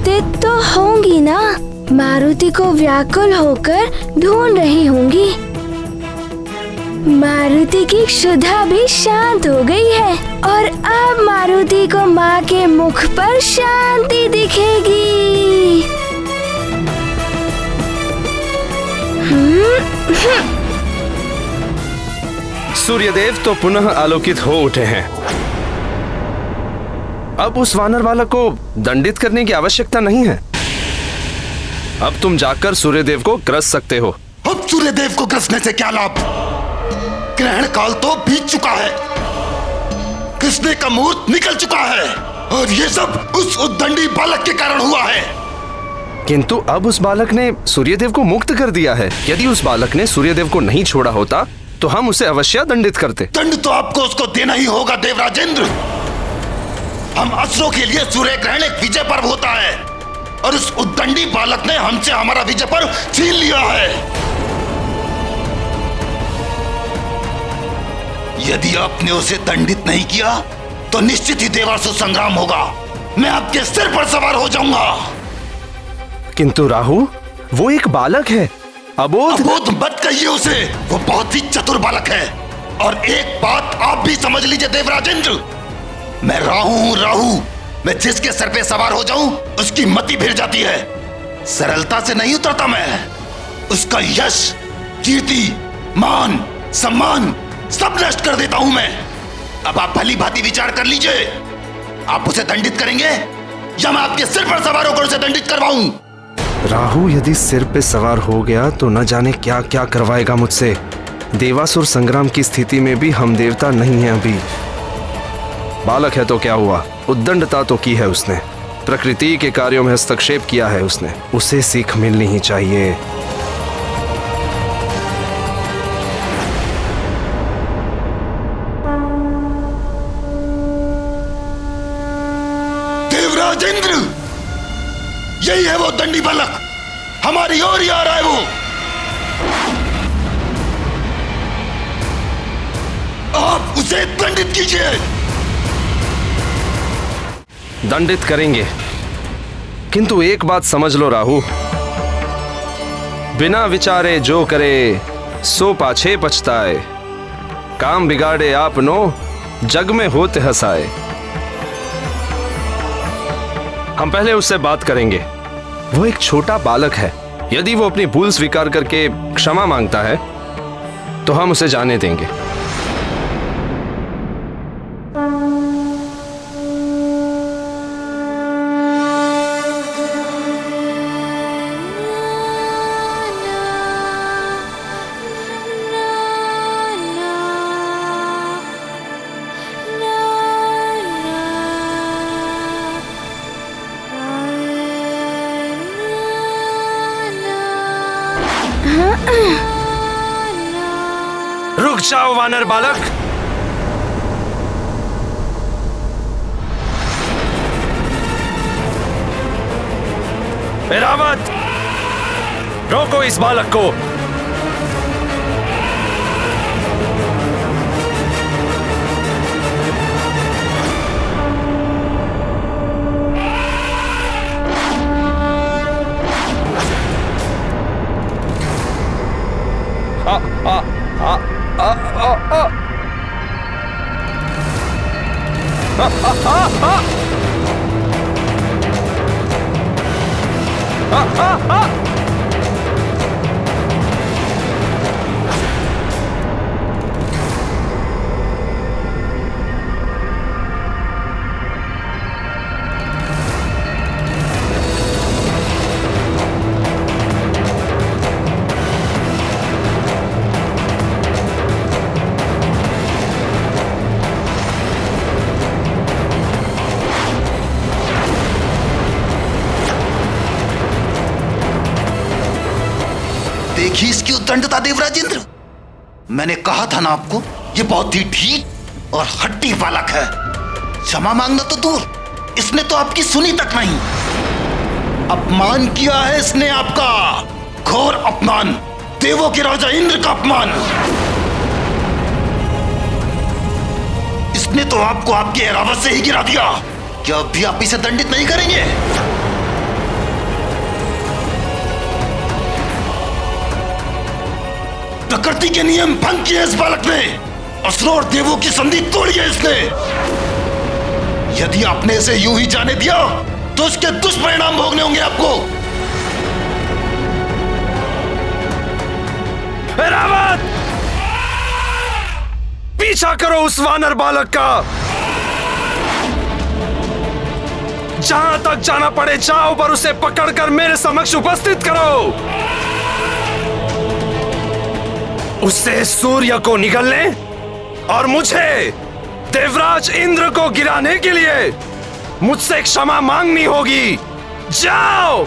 चिंतित तो होंगी ना। मारुति को व्याकुल होकर ढूंढ रही होंगी। मारुति की क्षुधा भी शांत हो गई है और अब मारुति को माँ के मुख पर शांति दिखेगी। सूर्यदेव तो पुनः आलोकित हो उठे हैं। अब उस वानर बालक को दंडित करने की आवश्यकता नहीं है। अब तुम जाकर सूर्यदेव को ग्रस सकते हो। अब सूर्यदेव को ग्रसने से क्या लाभ? ग्रहण काल तो बीत चुका है, कृष्ण का मुहूर्त निकल चुका है और ये सब उस उद्दंडी बालक के कारण हुआ है। किंतु अब उस बालक ने सूर्यदेव को मुक्त कर दिया है। यदि उस बालक ने सूर्यदेव को नहीं छोड़ा होता तो हम उसे अवश्य दंडित करते। दंड तो आपको उसको देना ही होगा देवराजेंद्र। हम असुरों के लिए सूर्य ग्रहण एक विजय पर्व होता है और उस उद्दंडी बालक ने हमसे हमारा विजय पर्व छीन लिया है। यदि आपने उसे दंडित नहीं किया तो निश्चित ही देवासुर संग्राम होगा। मैं आपके सिर पर सवार हो जाऊंगा। किंतु राहु, वो एक बालक है, अबोध मत कहिए उसे। वो बहुत ही चतुर बालक है। और एक बात आप भी समझ लीजिए देवराजेंद्र, मैं राहु हूँ। राहु, मैं जिसके सर पे सवार हो जाऊं उसकी मति फिर जाती है। सरलता से नहीं उतरता मैं। उसका यश, कीर्ति, मान, सम्मान सब नष्ट कर देता हूं मैं। अब आप भली भांति विचार कर लीजिए, आप उसे दंडित करेंगे या मैं आपके सिर पर सवार होकर उसे दंडित करवाऊं? राहु यदि सिर पे सवार हो गया तो न जाने क्या क्या करवाएगा मुझसे। देवासुर संग्राम की स्थिति में भी हम देवता नहीं हैं अभी। बालक है तो क्या हुआ, उद्दंडता तो की है उसने, प्रकृति के कार्यों में हस्तक्षेप किया है उसने, उसे सीख मिलनी ही चाहिए। देवराजेंद्र, यही है वो दंडी बालक, हमारी ओर ही आ रहा है वो। आप उसे दंडित कीजिए। दंडित करेंगे, किंतु एक बात समझ लो राहु, बिना विचारे जो करे सो पाछे पछताए। काम बिगाड़े आपनो जग में होते हंसाए। हम पहले उससे बात करेंगे। वो एक छोटा बालक है। यदि वो अपनी भूल स्वीकार करके क्षमा मांगता है तो हम उसे जाने देंगे। रुक जाओ वानर बालक। ऐरावत, रोको इस बालक को। देखिए इसकी उद्दंडता देवराजेंद्र। मैंने कहा था ना आपको, ये बहुत ही ढीठ और हट्टी बालक है। क्षमा मांगना तो दूर, इसने तो आपकी सुनी तक नहीं। अपमान किया है इसने आपका, घोर अपमान, देवों के राजा इंद्र का अपमान। इसने तो आपको आपके ऐरावत से ही गिरा दिया। क्या अब भी आप इसे दंडित नहीं करेंगे? प्रकृति के नियम भंग किए इस बालक ने। असुरों और देवों की संधि तोड़ी है इसने। यदि आपने इसे यूं ही जाने दिया तो इसके दुष्परिणाम भोगने होंगे आपको। रावत, पीछा करो उस वानर बालक का। जहां तक जाना पड़े जाओ, पर उसे पकड़कर मेरे समक्ष उपस्थित करो। उससे सूर्य को निगलने और मुझे देवराज इंद्र को गिराने के लिए मुझसे क्षमा मांगनी होगी। जाओ।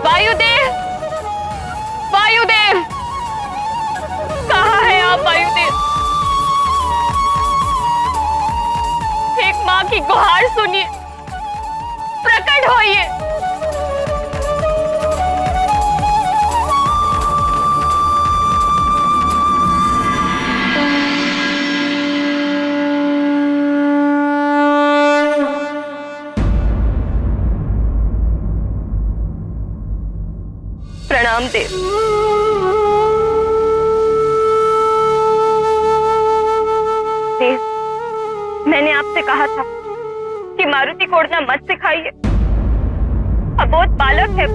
वायुदेव, वायुदेव, कहाँ है आप वायुदेव? एक माँ की गुहार सुनिए, प्रकट होइए। प्रणाम देव। देव, मैंने आपसे कहा था कि मारुति को उड़ना मत सिखाइए। अबोध बालक है,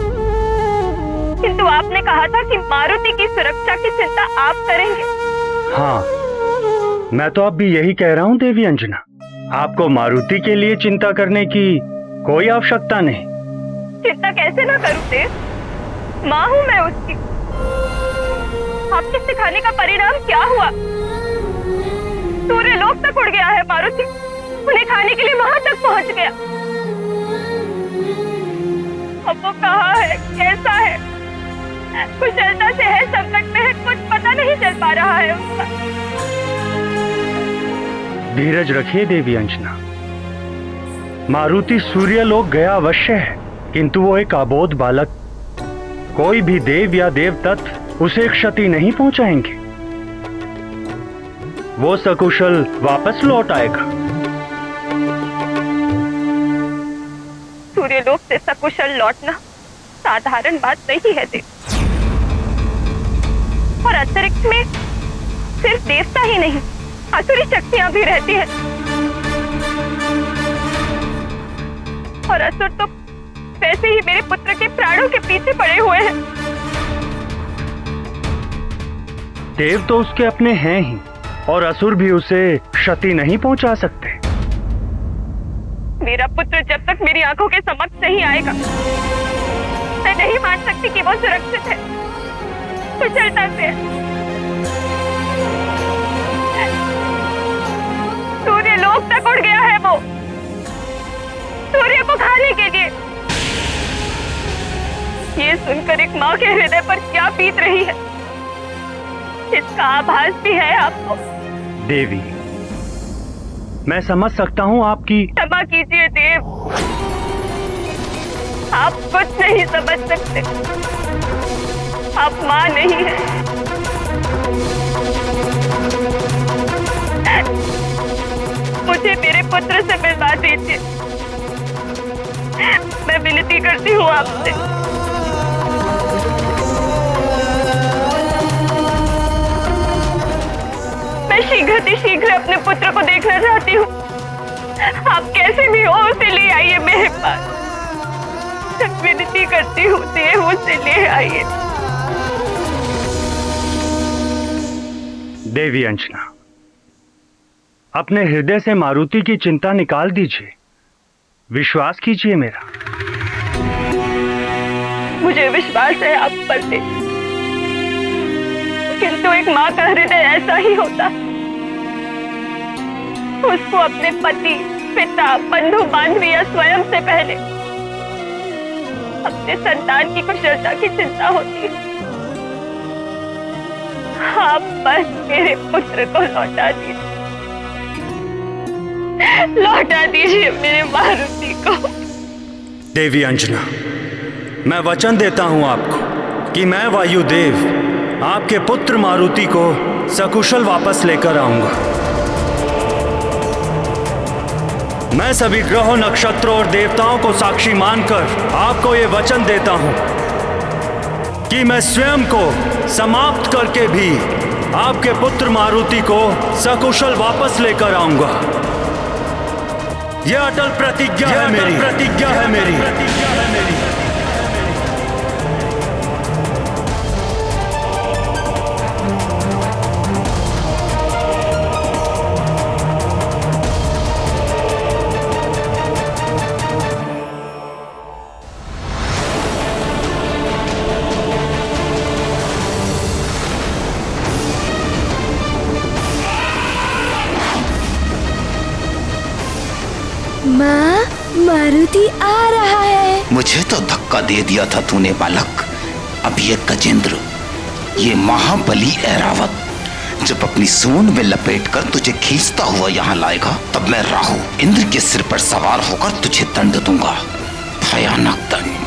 किंतु आपने कहा था कि मारुति की सुरक्षा की चिंता आप करेंगे। हाँ, मैं तो अब भी यही कह रहा हूँ देवी अंजना। आपको मारुति के लिए चिंता करने की कोई आवश्यकता नहीं। चिंता कैसे ना करूं देव, माँ हूं मैं उसकी। आपके सिखाने का परिणाम क्या हुआ? सूर्य लोक तक उड़ गया है मारुति, उन्हें खाने के लिए वहां तक पहुंच गया। अब वो कहाँ है, कैसा है, कुशलता से है, संकट में है, कुछ पता नहीं चल पा रहा है उसका। धीरज रखिए देवी अंजना। मारुति सूर्य लोक गया अवश्य है, किंतु वो एक अबोध बालक। कोई भी देव या देवतत्व उसे क्षति नहीं पहुंचाएंगे। वो सकुशल वापस लौट आएगा। सूर्यलोक से सकुशल लौटना साधारण बात नहीं है देव। और अंतरिक्ष में सिर्फ देवता ही नहीं, असुरी शक्तियां भी रहती हैं। और असुर तो वैसे ही मेरे पुत्र के प्राणों के पीछे पड़े हुए हैं। देव तो उसके अपने हैं ही, और असुर भी उसे क्षति नहीं पहुंचा सकते। मेरा पुत्र जब तक मेरी आंखों के समक्ष नहीं आएगा, मैं नहीं मान सकती कि वो सुरक्षित है, कुशलता से है। सूर्य लोक तक उड़ गया है वो, सूर्य को खाने के लिए। ये सुनकर एक माँ के हृदय पर क्या बीत रही है, इसका आभास भी है आपको। देवी, मैं समझ सकता हूँ आपकी। क्षमा कीजिए देव, आप कुछ नहीं समझ सकते। आप माँ नहीं है। मुझे मेरे पुत्र से मिलवा दीजिए, मैं विनती करती हूँ आपसे। मैं शीघ्र अपने पुत्र को देखना चाहती हूँ। आप कैसे भी हो उसे ले आइए मेरे पास, विनती करती हूँ देव, उसे ले आइए। देवी अंजना, अपने हृदय से मारुति की चिंता निकाल दीजिए। विश्वास कीजिए मेरा। मुझे विश्वास है आप पर देव, किंतु एक माँ का हृदय ऐसा ही होता। उसको अपने पति, पिता, बंधु बांधव या स्वयं से पहले अपने संतान की कुशलता की चिंता होती है। आप बस मेरे पुत्र को लौटा दीजिए, लौटा दीजिए मेरे मारुति को। देवी अंजना, मैं वचन देता हूं आपको कि मैं वायुदेव आपके पुत्र मारुति को सकुशल वापस लेकर आऊंगा। मैं सभी ग्रहों, नक्षत्रों और देवताओं को साक्षी मानकर आपको ये वचन देता हूं कि मैं स्वयं को समाप्त करके भी आपके पुत्र मारुति को सकुशल वापस लेकर आऊंगा। यह अटल प्रतिज्ञा है मेरी। माँ, मारुति आ रहा है। मुझे तो धक्का दे दिया था तूने बालक। अब ये गजेंद्र, ये महाबली ऐरावत जब अपनी सूंड में लपेटकर तुझे खींचता हुआ यहाँ लाएगा, तब मैं राहु इंद्र के सिर पर सवार होकर तुझे दंड दूंगा, भयानक दंड।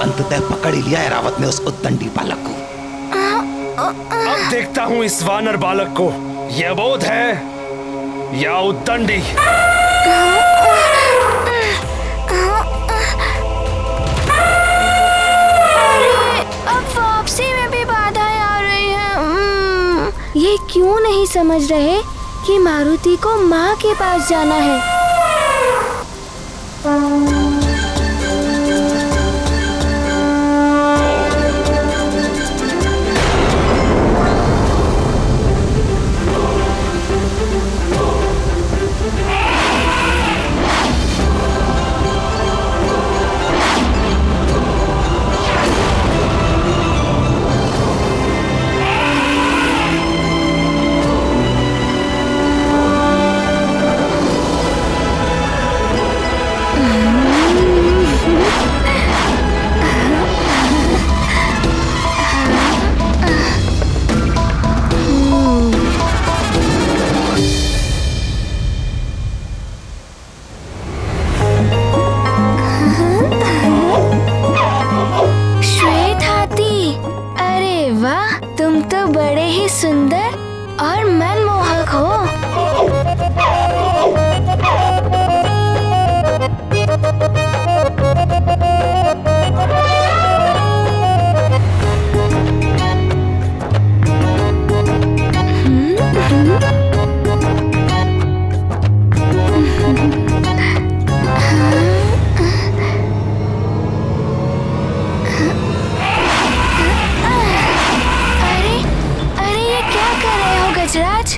अंततः पकड़ ही लिया ऐरावत ने उस उद्दंडी बालक को। अब देखता हूँ इस वानर बालक को, यह बोध है या उद्दंडी। अब वापसी में भी बाधाएं आ रही हैं। ये क्यों नहीं समझ रहे कि मारुति को माँ के पास जाना है। तुम तो बड़े ही सुंदर और मनमोहक हो। गजराज,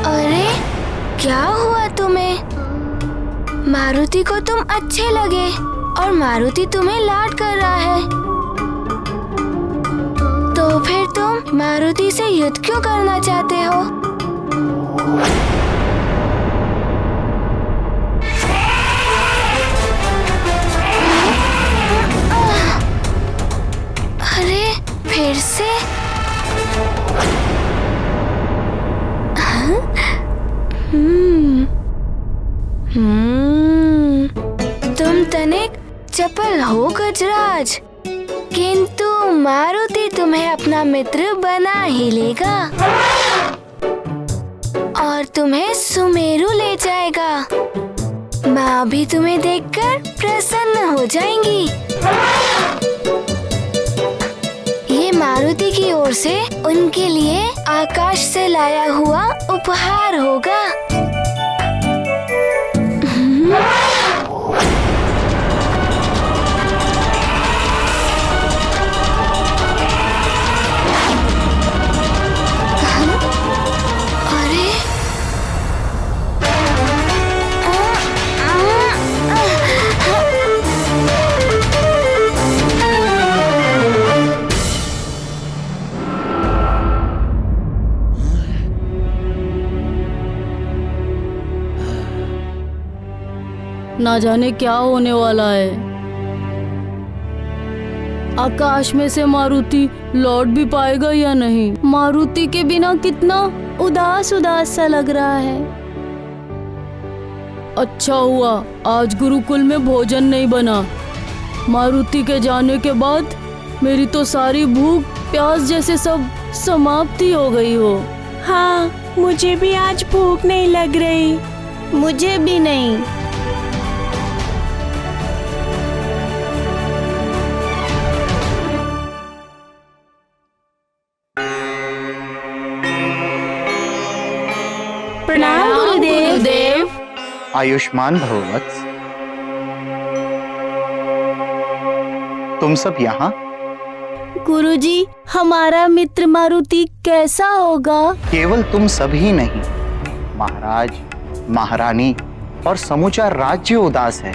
अरे क्या हुआ तुम्हें? मारुति को तुम अच्छे लगे, और मारुति तुम्हें लाड कर रहा है, तो फिर तुम मारुति से युद्ध क्यों करना चाहते हो? अरे फिर से? तुम तनिक चपल हो गजराज, किंतु मारुति तुम्हें अपना मित्र बना ही लेगा और तुम्हें सुमेरु ले जाएगा। माँ भी तुम्हें देखकर प्रसन्न हो जाएंगी। ये मारुति की ओर से उनके लिए आकाश से लाया हुआ उपहार होगा। ना जाने क्या होने वाला है। आकाश में से मारुति लौट भी पाएगा या नहीं? मारुति के बिना कितना उदास उदास सा लग रहा है। अच्छा हुआ आज गुरुकुल में भोजन नहीं बना। मारुति के जाने के बाद मेरी तो सारी भूख प्यास जैसे सब समाप्ति हो गई हो। हाँ, मुझे भी आज भूख नहीं लग रही। मुझे भी नहीं। प्रणाम गुरुदेव। आयुष्मान भव वत्स। तुम सब यहाँ? गुरुजी, हमारा मित्र मारुति कैसा होगा? केवल तुम सब ही नहीं, महाराज, महारानी और समूचा राज्य उदास है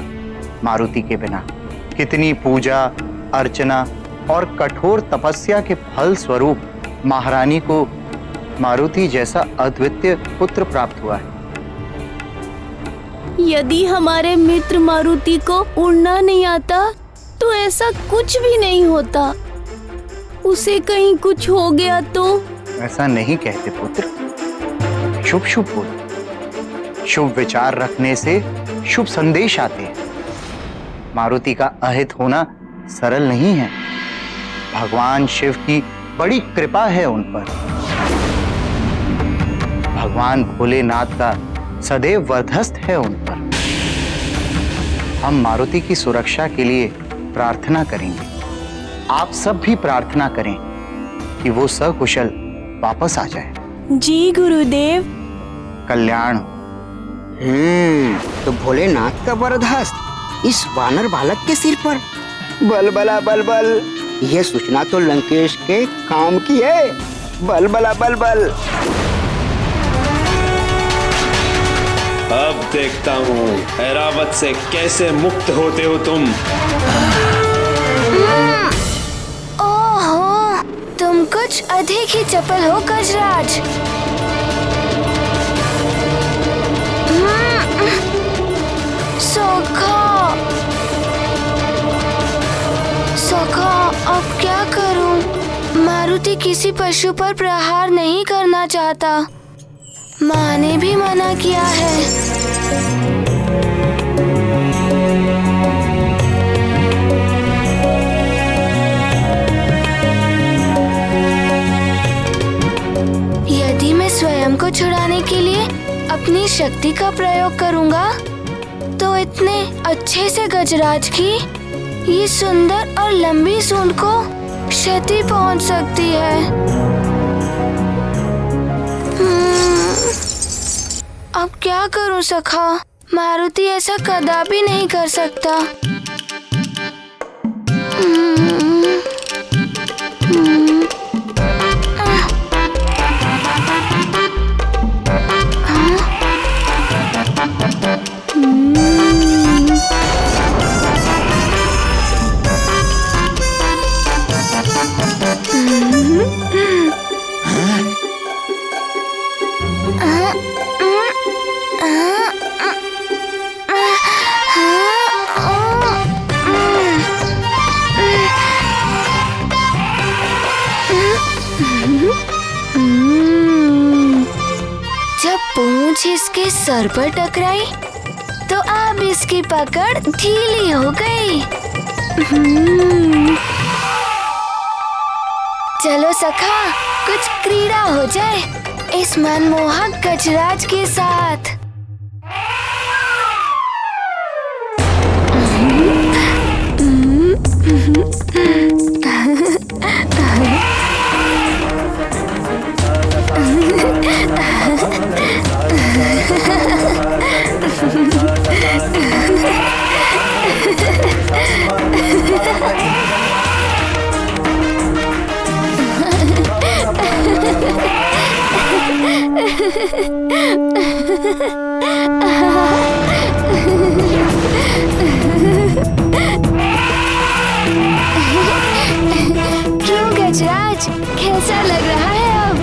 मारुति के बिना। कितनी पूजा अर्चना और कठोर तपस्या के फल स्वरूप महारानी को मारुति जैसा अद्वितीय पुत्र प्राप्त हुआ है। यदि हमारे मित्र मारुति को उड़ना नहीं आता तो ऐसा कुछ भी नहीं होता। उसे कहीं कुछ हो गया तो? ऐसा नहीं कहते पुत्र। शुभ शुभ बोलो। शुभ विचार रखने से शुभ संदेश आते हैं। मारुति का अहित होना सरल नहीं है। भगवान शिव की बड़ी कृपा है उन पर। भगवान भोलेनाथ का सदैव वर्धस्त है उन पर। हम मारुति की सुरक्षा के लिए प्रार्थना करेंगे। आप सब भी प्रार्थना करें कि वो सकुशल वापस आ जाए। जी गुरुदेव। कल्याण। तो भोलेनाथ का वरदहस्त इस वानर बालक के सिर पर। बलबला बलबल, यह सूचना तो लंकेश के काम की है। बलबला बलबल। अब देखता हूँ ऐरावत से कैसे मुक्त होते हो तुम। ओहो, तुम कुछ अधिक ही चपल हो गजराज। सोखा, सोखा, अब क्या करूं? मारुति किसी पशु पर प्रहार नहीं करना चाहता। माँ ने भी मना किया है। यदि मैं स्वयं को छुड़ाने के लिए अपनी शक्ति का प्रयोग करूंगा तो इतने अच्छे से गजराज की ये सुंदर और लंबी सूंड को क्षति पहुंच सकती है। अब क्या करूं सखा? मारुति ऐसा कदापि नहीं कर सकता। जब पूंछ इसके सर पर टकराई तो अब इसकी पकड़ ढीली हो गई। चलो सखा, कुछ क्रीड़ा हो जाए इस मनमोहक गजराज के साथ। क्यों गजराज, कैसा लग रहा है अब?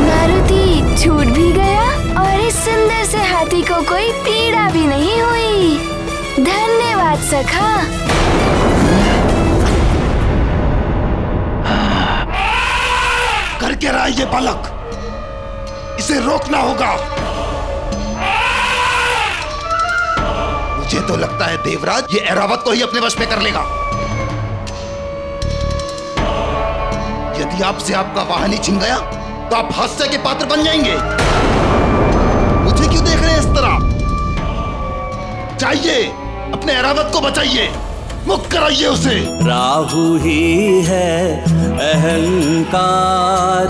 मारुति छूट भी गया और इस सुंदर से हाथी को कोई पीड़ा भी नहीं हुई। धन्यवाद सखा। कर क्या रहा है ये बालक? इसे रोकना होगा। मुझे तो लगता है देवराज ये ऐरावत को ही अपने वश में कर लेगा। यदि आपसे आपका वाहन ही छिन गया तो आप हास्य के पात्र बन जाएंगे। मुझे क्यों देख रहे हैं इस तरह? चाहिए अपने ऐरावत को बचाइए, मुक्त कराइए उसे। राहु ही है अहंकार,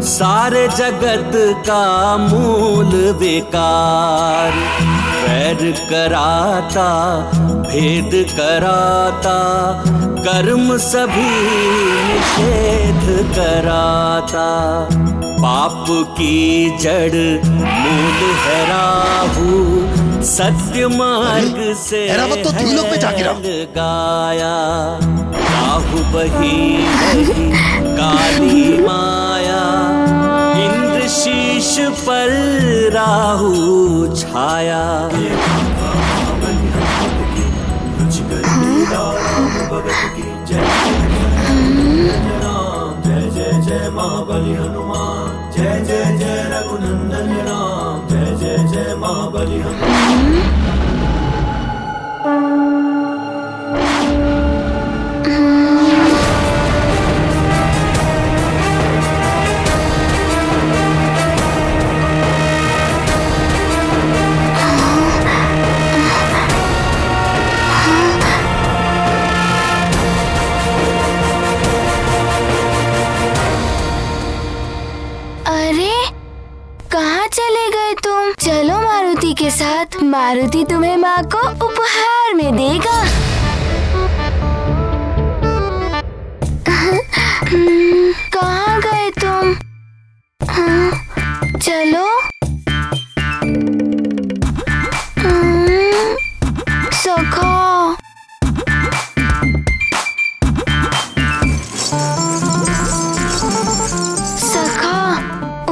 सारे जगत का मूल विकार। वैर कराता, भेद कराता, कर्म सभी निषेध कराता। पाप की जड़ मूल है राहु, सत्य मार्ग से ऐरावत तो तीन लोग पे जा गिरा। गाया राहु बही बही काली माया, इंद्र शीश पर राहु छाया। जय जय जय महाबली हनुमान, जय जय जय रघुनंदन राम, जय जय जय महाबली हनुमान। के साथ मारुति तुम्हें माँ को उपहार में देगा। कहाँ गए तुम? चलो। सखा, सखा,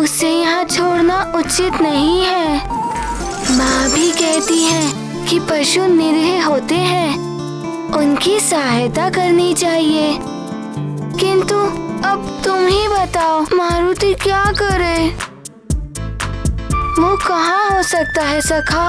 उसे यहाँ छोड़ना उचित नहीं है। माँ भी कहती है कि पशु निरीह होते हैं, उनकी सहायता करनी चाहिए। किंतु अब तुम ही बताओ, मारुति क्या करे? वो कहाँ हो सकता है सखा?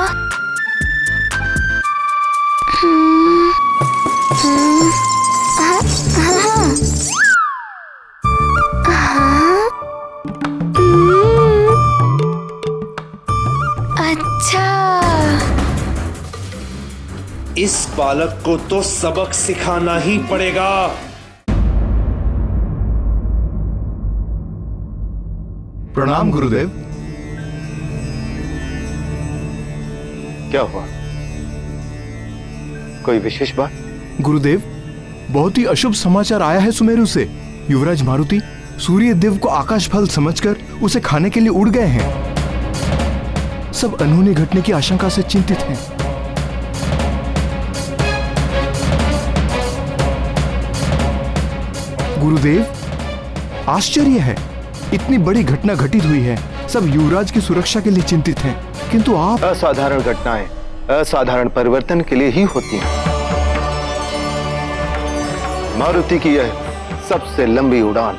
इस बालक को तो सबक सिखाना ही पड़ेगा। प्रणाम गुरुदेव। क्या हुआ? कोई विशेष बात? गुरुदेव, बहुत ही अशुभ समाचार आया है सुमेरु से। युवराज मारुति सूर्य देव को आकाश फल समझकर उसे खाने के लिए उड़ गए हैं। सब अनहोनी घटने की आशंका से चिंतित हैं। गुरुदेव, आश्चर्य है, इतनी बड़ी घटना घटित हुई है। सब युवराज की सुरक्षा के लिए चिंतित हैं। किंतु आप। असाधारण घटनाएं असाधारण परिवर्तन के लिए ही होती हैं। मारुति की यह सबसे लंबी उड़ान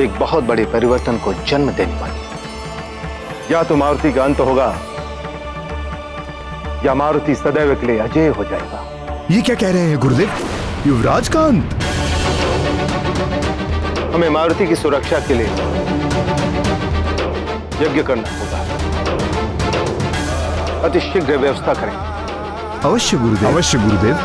एक बहुत बड़े परिवर्तन को जन्म देने वाली है। या तो मारुति का अंत होगा या मारुति सदैव के लिए अजय हो जाएगा। ये क्या कह रहे हैं गुरुदेव? युवराज का अंत? हमें मारुति की सुरक्षा के लिए यज्ञ करना होगा। अति शीघ्र व्यवस्था करें। अवश्य गुरुदेव, अवश्य गुरुदेव।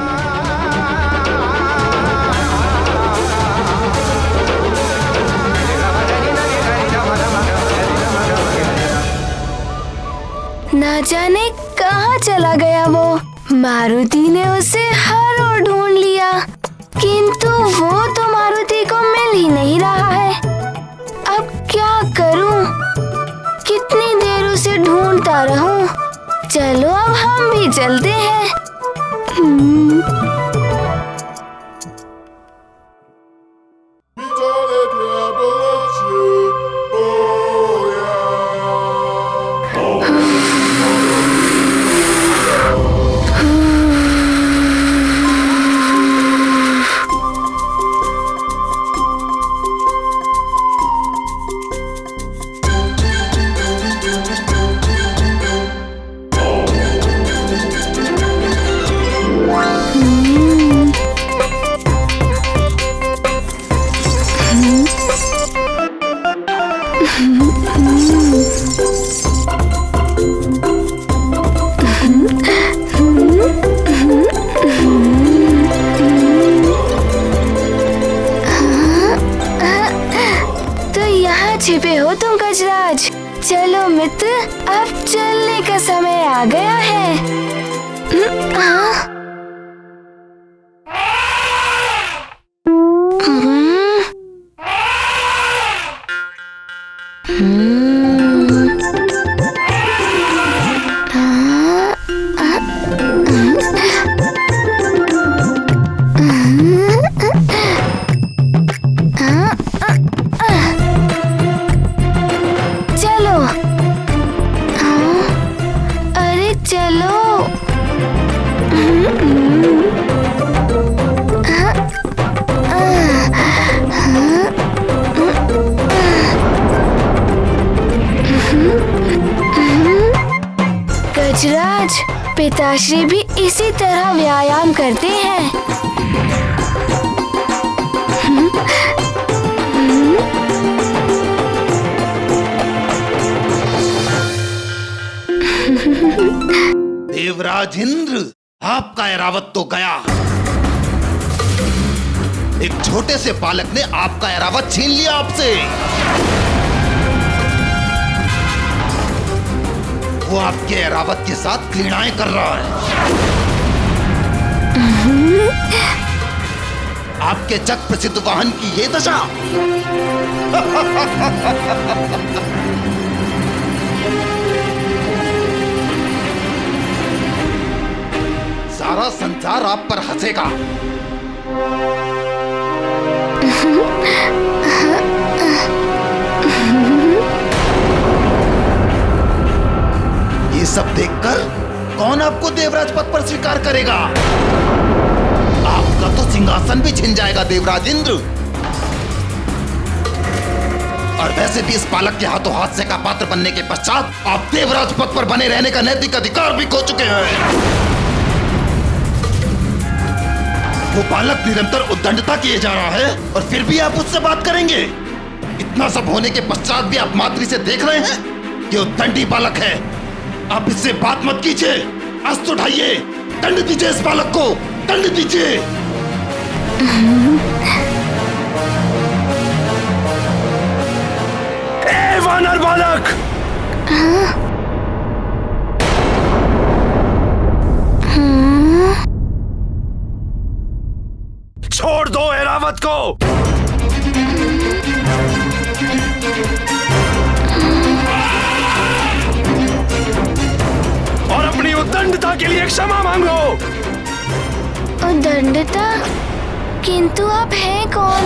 ना जाने कहाँ चला गया वो। मारुति ने उसे हर ओर ढूंढ लिया, किंतु वो तो मारुति को मिल ही नहीं रहा है। अब क्या करूं? कितनी देर उसे ढूंढता रहूं? चलो अब हम भी चलते हैं। छिपे हो तुम गजराज। चलो मित्र, अब चलने का समय आ गया है। गजराज, पिताश्री भी इसी तरह व्यायाम करते हैं। देवराज इंद्र, आपका ऐरावत तो गया। एक छोटे से बालक ने आपका ऐरावत छीन लिया आपसे। वो आपके ऐरावत के साथ क्रीड़ाएं कर रहा है। आपके जग प्रसिद्ध वाहन की ये दशा। सारा संसार आप पर हंसेगा। ये सब देखकर कौन आपको देवराज पद पर स्वीकार करेगा? आपका तो सिंहासन भी छिन जाएगा देवराज इंद्र। और वैसे भी इस बालक के हाथों हादसे का पात्र बनने के पश्चात आप देवराज पद पर बने रहने का नैतिक अधिकार भी खो चुके हैं। वो बालक निरंतर उद्दंडता किए जा रहा है और फिर भी आप उससे बात करेंगे? इतना सब होने के पश्चात भी आप मातृ से देख रहे हैं कि उद्दंडी बालक है। आप इससे बात मत कीजिए। अस्त्र उठाइए, दंड दीजिए इस बालक को, दंड दीजिए। ए वानर बालक! छोड़ दो ऐरावत को। और अपनी उद्दंडता के लिए क्षमा मांगो। उद्दंडता? किंतु आप हैं कौन?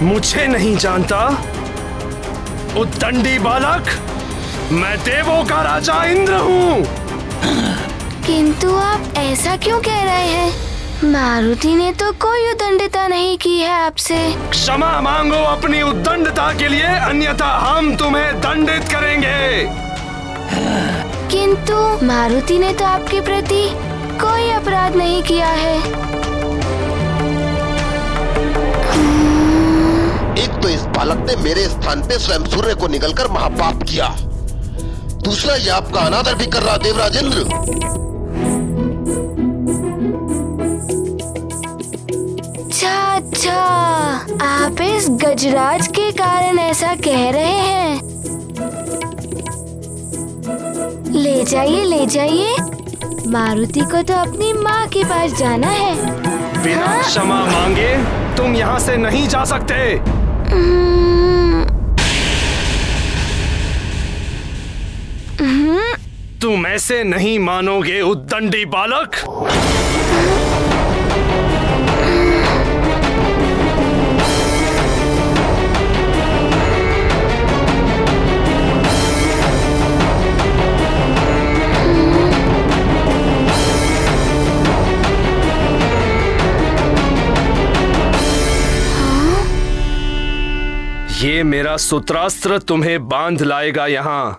मुझे नहीं जानता? उद्दंडी बालक, मैं देवों का राजा इंद्र हूँ। किंतु आप ऐसा क्यों कह रहे हैं? मारुति ने तो कोई उद्दंडता नहीं की है आपसे। क्षमा मांगो अपनी उद्दंडता के लिए, अन्यथा हम तुम्हें दंडित करेंगे। किंतु मारुति ने तो आपके प्रति कोई अपराध नहीं किया है। एक तो इस बालक ने मेरे स्थान पे स्वयं सूर्य को निगलकर महापाप किया, दूसरा ये आपका अनादर भी कर रहा देवराज इंद्र। अच्छा, आप इस गजराज के कारण ऐसा कह रहे हैं। ले जाइए, ले जाइए। मारुति को तो अपनी माँ के पास जाना है। बिना क्षमा मांगे तुम यहाँ से नहीं जा सकते। तुम ऐसे नहीं मानोगे उद्दंडी बालक। ये मेरा सूत्रास्त्र तुम्हें बांध लाएगा यहाँ।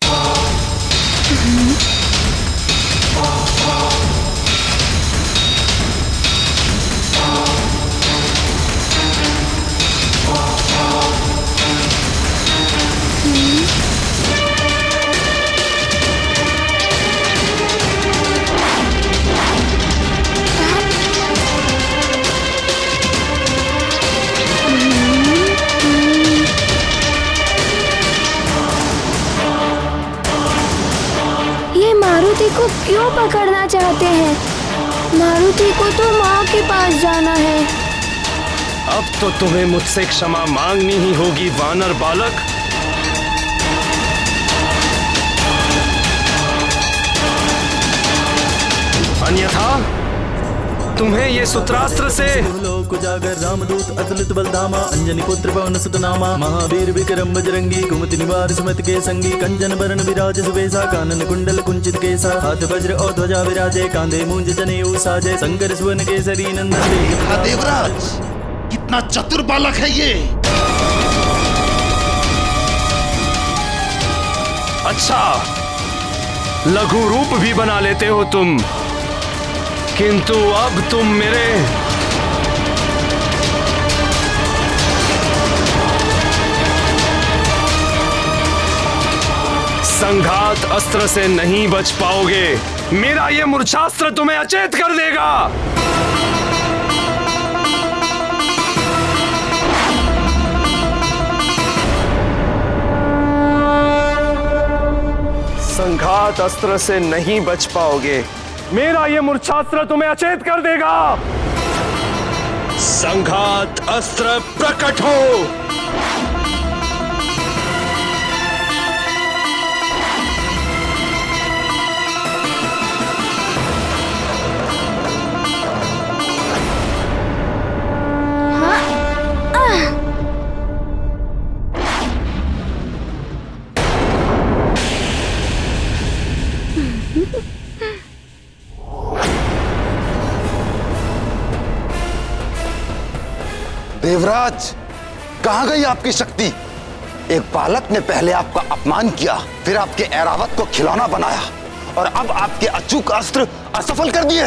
मारुति को क्यों पकड़ना चाहते हैं? मारुति को तो माँ के पास जाना है। अब तो तुम्हें मुझसे क्षमा मांगनी ही होगी वानर बालक। अन्यथा तुम्हें ये सूत्रास्त्र से जागर रामदूत अतुलित बलधामा अंजनी पुत्र पवन सुत नामा महावीर विक्रम बजरंगी कुमति निवार सुमति के संगी कंचन बरन विराज सुवेशा कानन कुंडल कुंचित केसा हाथ वज्र और ध्वजा विराजे कांधे मूंज जनेऊ साजे शंकर सुवन केसरी नंदन। देवराज, कितना चतुर बालक है ये। अच्छा, लघु रूप भी बना लेते हो तुम, किंतु अब तुम मेरे संघात अस्त्र से नहीं बच पाओगे। मेरा ये मूर्छास्त्र तुम्हें अचेत कर देगा। संघात अस्त्र से नहीं बच पाओगे। मेरा ये मूर्छास्त्र तुम्हें अचेत कर देगा। संघात अस्त्र प्रकट हो। देवराज, कहां गई आपकी शक्ति? एक बालक ने पहले आपका अपमान किया, फिर आपके ऐरावत को खिलौना बनाया और अब आपके अचूक अस्त्र असफल कर दिए।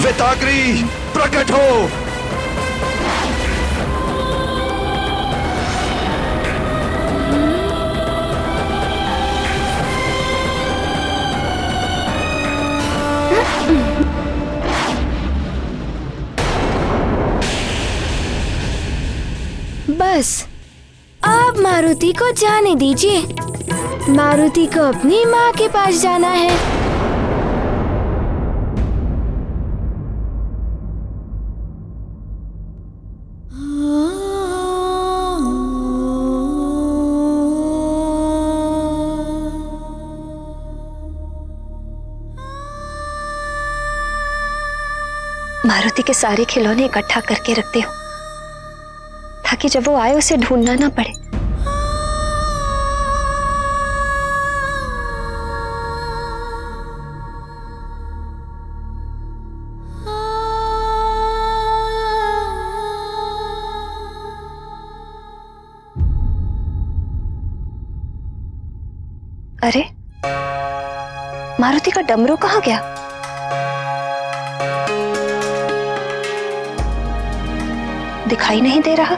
वेताग्री, प्रकट हो। बस अब मारुति को जाने दीजिए। मारुति को अपनी माँ के पास जाना है। मारुति के सारे खिलौने इकट्ठा करके रखते हो ताकि जब वो आए उसे ढूंढना ना पड़े। अरे मारुति का डमरू कहाँ गया? दिखाई नहीं दे रहा।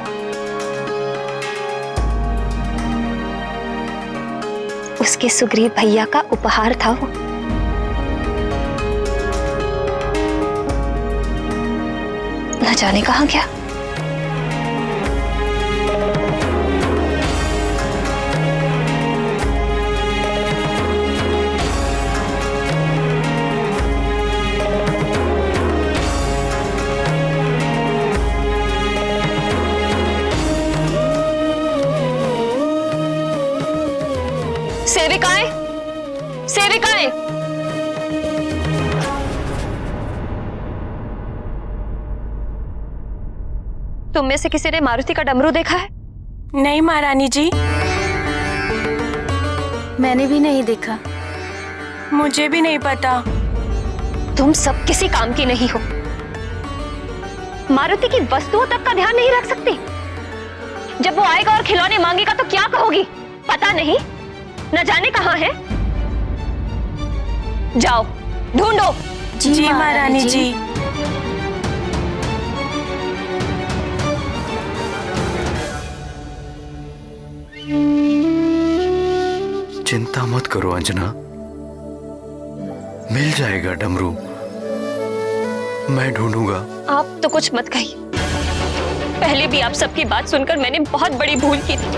उसके सुग्रीव भैया का उपहार था वो। न जाने कहाँ गया। सेविकाएं, सेविकाएं, तुम में से किसी ने मारुति का डमरू देखा है? नहीं महारानी जी, मैंने भी नहीं देखा। मुझे भी नहीं पता। तुम सब किसी काम की नहीं हो। मारुति की वस्तुओं तक का ध्यान नहीं रख सकती। जब वो आएगा और खिलौने मांगेगा तो क्या कहोगी? पता नहीं, न जाने कहाँ है। जाओ ढूंढो। जी महारानी जी। चिंता मत करो अंजना, मिल जाएगा डमरू, मैं ढूंढूंगा। आप तो कुछ मत कहिए। पहले भी आप सबकी बात सुनकर मैंने बहुत बड़ी भूल की थी।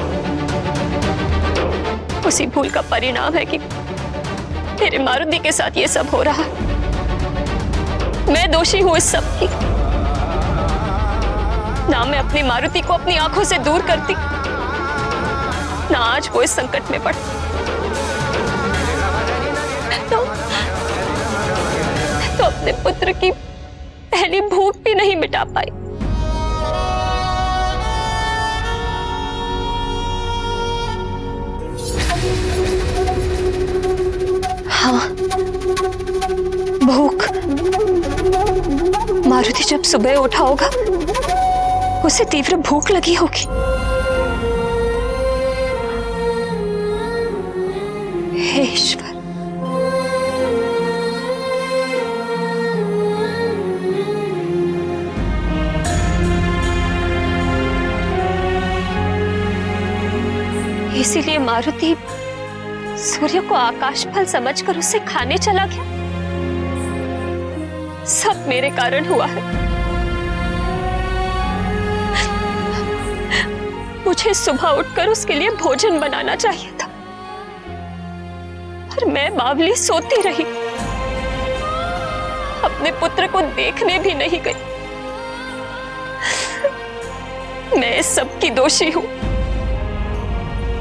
उसी भूल का परिणाम है कि तेरे मारुति के साथ ये सब हो रहा। मैं दोषी हूं इस सब की। ना मैं अपनी मारुति को अपनी आंखों से दूर करती, ना आज वो इस संकट में पड़। तो अपने पुत्र की पहली भूख भी नहीं मिटा पाई। हाँ, भूख। मारुति जब सुबह उठा होगा उसे तीव्र भूख लगी होगी। हे ईश्वर, इसीलिए मारुति सूर्य को आकाश फल समझकर उसे खाने चला गया। सब मेरे कारण हुआ है। मुझे सुबह उठकर उसके लिए भोजन बनाना चाहिए था, पर मैं बावली सोती रही, अपने पुत्र को देखने भी नहीं गई। मैं इस सब की दोषी हूं।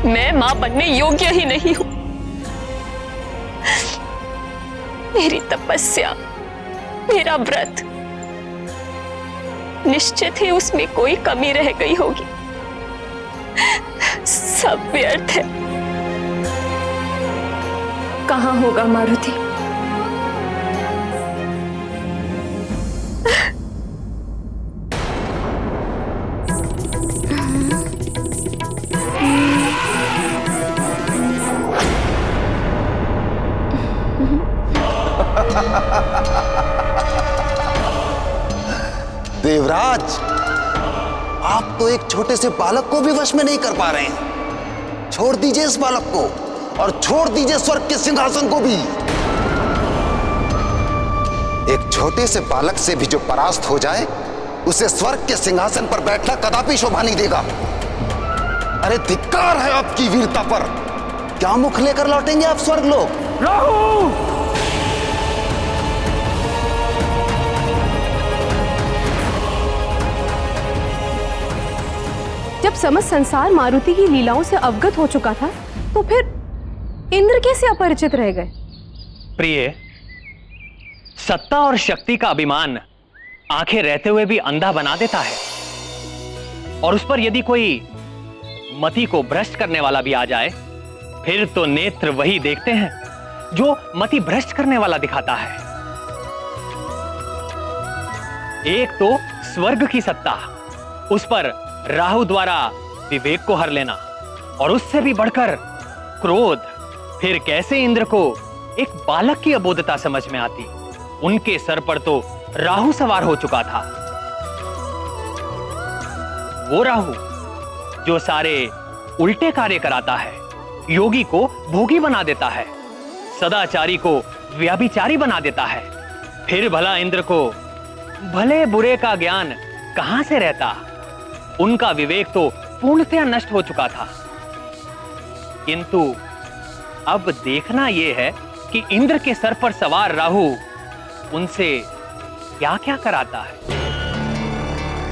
मैं मां बनने योग्य ही नहीं हूं। मेरी तपस्या, मेरा व्रत, निश्चित ही उसमें कोई कमी रह गई होगी। सब व्यर्थ है। कहां होगा मारुति? देवराज, आप तो एक छोटे से बालक को भी वश में नहीं कर पा रहे हैं। छोड़ दीजिए इस बालक को और छोड़ दीजिए स्वर्ग के सिंहासन को भी। एक छोटे से बालक से भी जो परास्त हो जाए, उसे स्वर्ग के सिंहासन पर बैठना कदापि शोभा नहीं देगा। अरे धिक्कार है आपकी वीरता पर। क्या मुख लेकर लौटेंगे आप स्वर्ग लोग? राहु! जब समस्त संसार मारुति की लीलाओं से अवगत हो चुका था, तो फिर इंद्र कैसे अपरिचित रह गए? प्रिय, सत्ता और शक्ति का अभिमान आंखें रहते हुए भी अंधा बना देता है, और उस पर यदि कोई मति को भ्रष्ट करने वाला भी आ जाए, फिर तो नेत्र वही देखते हैं जो मति भ्रष्ट करने वाला दिखाता है। एक तो स्वर्ग की सत्ता, उस पर राहु द्वारा विवेक को हर लेना, और उससे भी बढ़कर क्रोध। फिर कैसे इंद्र को एक बालक की अबोधता समझ में आती? उनके सर पर तो राहु सवार हो चुका था। वो राहु जो सारे उल्टे कार्य कराता है, योगी को भोगी बना देता है, सदाचारी को व्यभिचारी बना देता है। फिर भला इंद्र को भले बुरे का ज्ञान कहां से रहता? उनका विवेक तो पूर्णतया नष्ट हो चुका था। किंतु अब देखना यह है कि इंद्र के सर पर सवार राहु उनसे क्या क्या कराता है।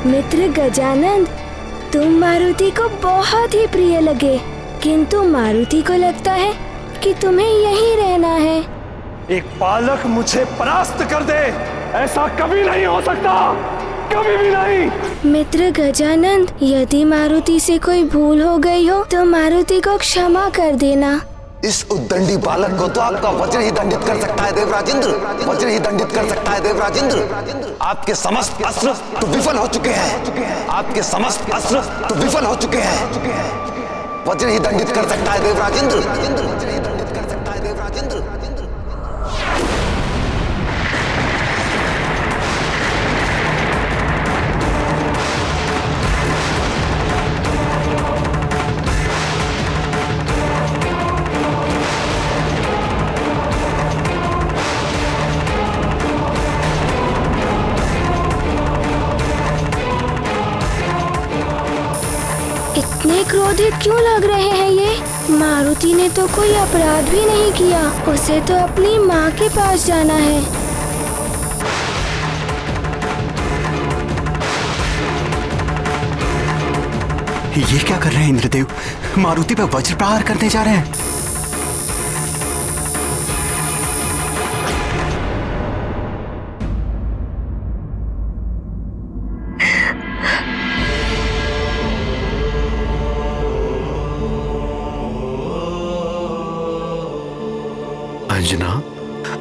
मित्र गजानंद, तुम मारुति को बहुत ही प्रिय लगे, किंतु मारुति को लगता है कि तुम्हें यहीं रहना है। एक बालक मुझे परास्त कर दे, ऐसा कभी नहीं हो सकता, कभी भी नहीं। मित्र गजानंद, यदि मारुति से कोई भूल हो गई हो तो मारुति को क्षमा कर देना। इस उद्दंडी बालक को तो आपका वज्र ही दंडित कर सकता है देवराजेंद्र, वज्र ही दंडित कर सकता है देवराजेंद्र। आपके समस्त अस्त्र तो विफल हो चुके हैं, आपके समस्त अस्त्र तो विफल हो चुके हैं। वज्र ही दंडित कर सकता है देवराजेंद्र, वज्र ही दंडित कर सकता है देवराजेंद्र। इतने क्रोधित क्यों लग रहे हैं ये? मारुति ने तो कोई अपराध भी नहीं किया, उसे तो अपनी माँ के पास जाना है। ये क्या कर रहे हैं इंद्रदेव? मारुति पर वज्र प्रहार करने जा रहे हैं। अंजना,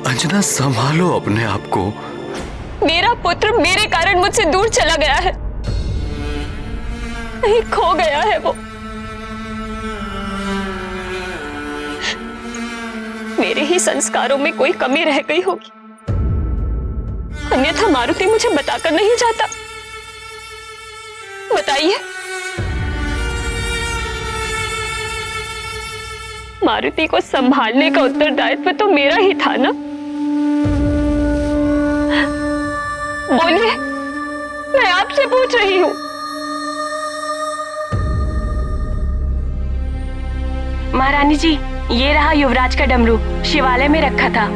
अंजना संभालो अपने आप को। मेरा पुत्र मेरे कारण मुझसे दूर चला गया है, कहीं खो गया है वो। मेरे ही संस्कारों में कोई कमी रह गई होगी, अन्यथा मारुति मुझे बताकर नहीं जाता। बताइए, मारुति को संभालने का उत्तरदायित्व तो मेरा ही था ना। बोलिए, मैं आपसे पूछ रही हूँ। महारानी जी, ये रहा युवराज का डमरू, शिवालय में रखा था।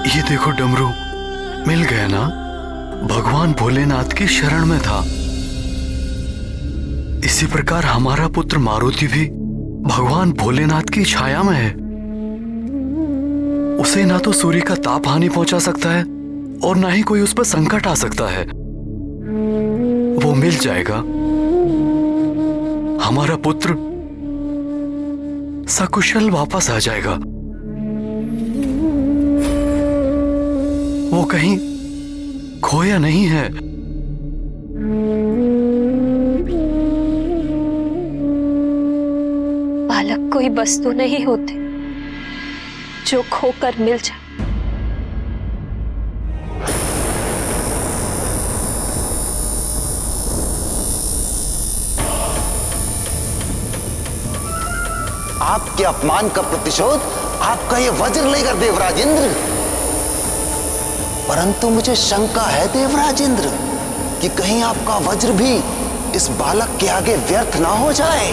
ये देखो डमरू, मिल गया ना? भगवान भोलेनाथ की शरण में था। इसी प्रकार हमारा पुत्र मारुति भी भगवान भोलेनाथ की छाया में है। उसे ना तो सूर्य का ताप हानि पहुंचा सकता है और ना ही कोई उस पर संकट आ सकता है। वो मिल जाएगा। हमारा पुत्र सकुशल वापस आ जाएगा। वो कहीं खोया नहीं है। बालक कोई वस्तु नहीं होते जो खोकर मिल जाए। आपके अपमान का प्रतिशोध आपका ये वज्र लेकर देवराज इंद्र। परंतु मुझे शंका है देवराज इंद्र कि कहीं आपका वज्र भी इस बालक के आगे व्यर्थ ना हो जाए।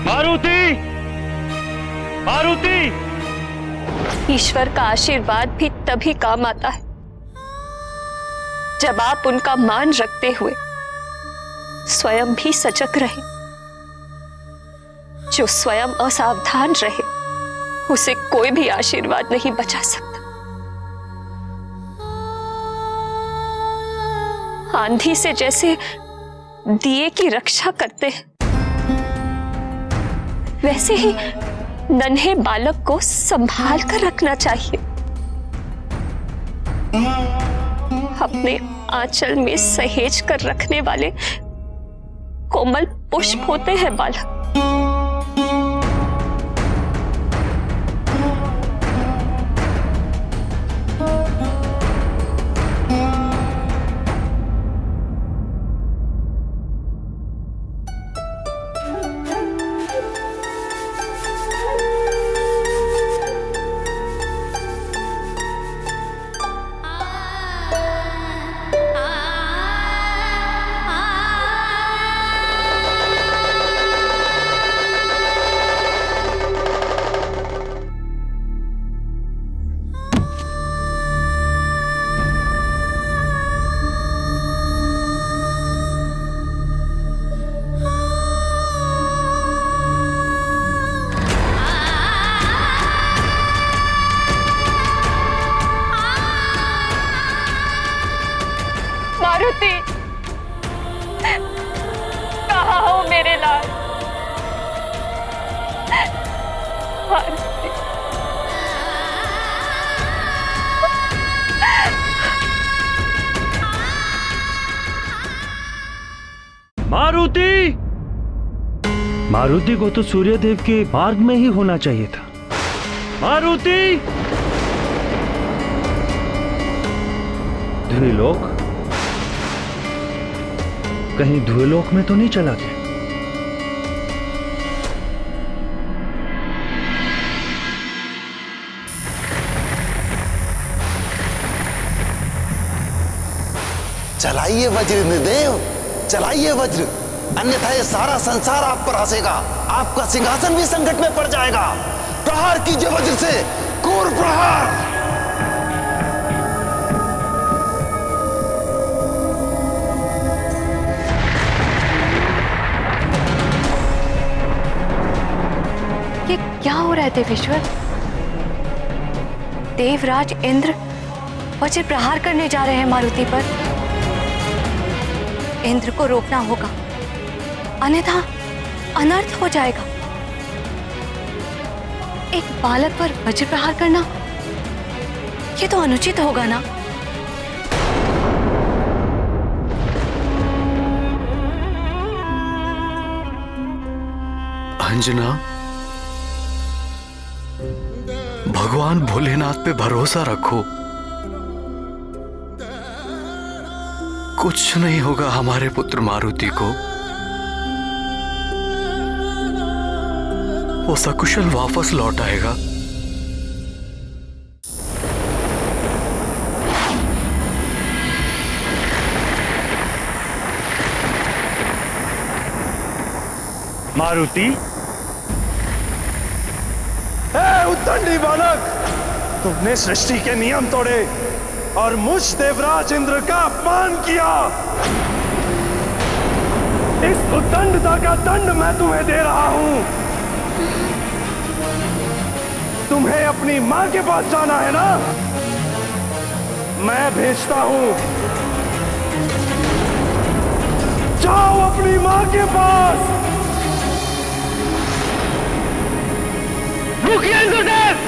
मारुति, मारुति। ईश्वर का आशीर्वाद भी तभी काम आता है जब आप उनका मान रखते हुए स्वयं भी सजग रहे। जो स्वयं असावधान रहे उसे कोई भी आशीर्वाद नहीं बचा सकता। आंधी से जैसे दिए की रक्षा करते हैं, वैसे ही नन्हे बालक को संभाल कर रखना चाहिए। अपने आंचल में सहेज कर रखने वाले कोमल पुष्प होते हैं बालक। मारुति, कहाँ हो मेरे लाल? मारुति, मारुति। मारुति को तो सूर्यदेव के मार्ग में ही होना चाहिए था। मारुति। ध्रुलोक, कहीं ध्रुलोक में तो नहीं चला गया? चलाइए वज्र इंद्रदेव, चलाइए वज्र, अन्यथा ये सारा संसार आप पर हंसेगा। आपका सिंहासन भी संकट में पड़ जाएगा। प्रहार कीजिए वज्र से, क्रूर प्रहार। ये क्या हो रहा है देवेश्वर? देवराज इंद्र वज्र प्रहार करने जा रहे हैं मारुति पर। इंद्र को रोकना होगा, अन्यथा अनर्थ हो जाएगा। एक बालक पर वज्र प्रहार करना, ये तो अनुचित होगा ना। अंजना, भगवान भोलेनाथ पे भरोसा रखो। कुछ नहीं होगा हमारे पुत्र मारुति को। वो सकुशल वापस लौट आएगा। मारुति। उद्दंडी बालक, तुमने सृष्टि के नियम तोड़े और मुझ देवराज इंद्र का अपमान किया। इस उद्दंडता का दंड मैं तुम्हें दे रहा हूं। तुम्हें अपनी मां के पास जाना है ना? मैं भेजता हूं। जाओ अपनी मां के पास। रुकिए इंद्रदेव!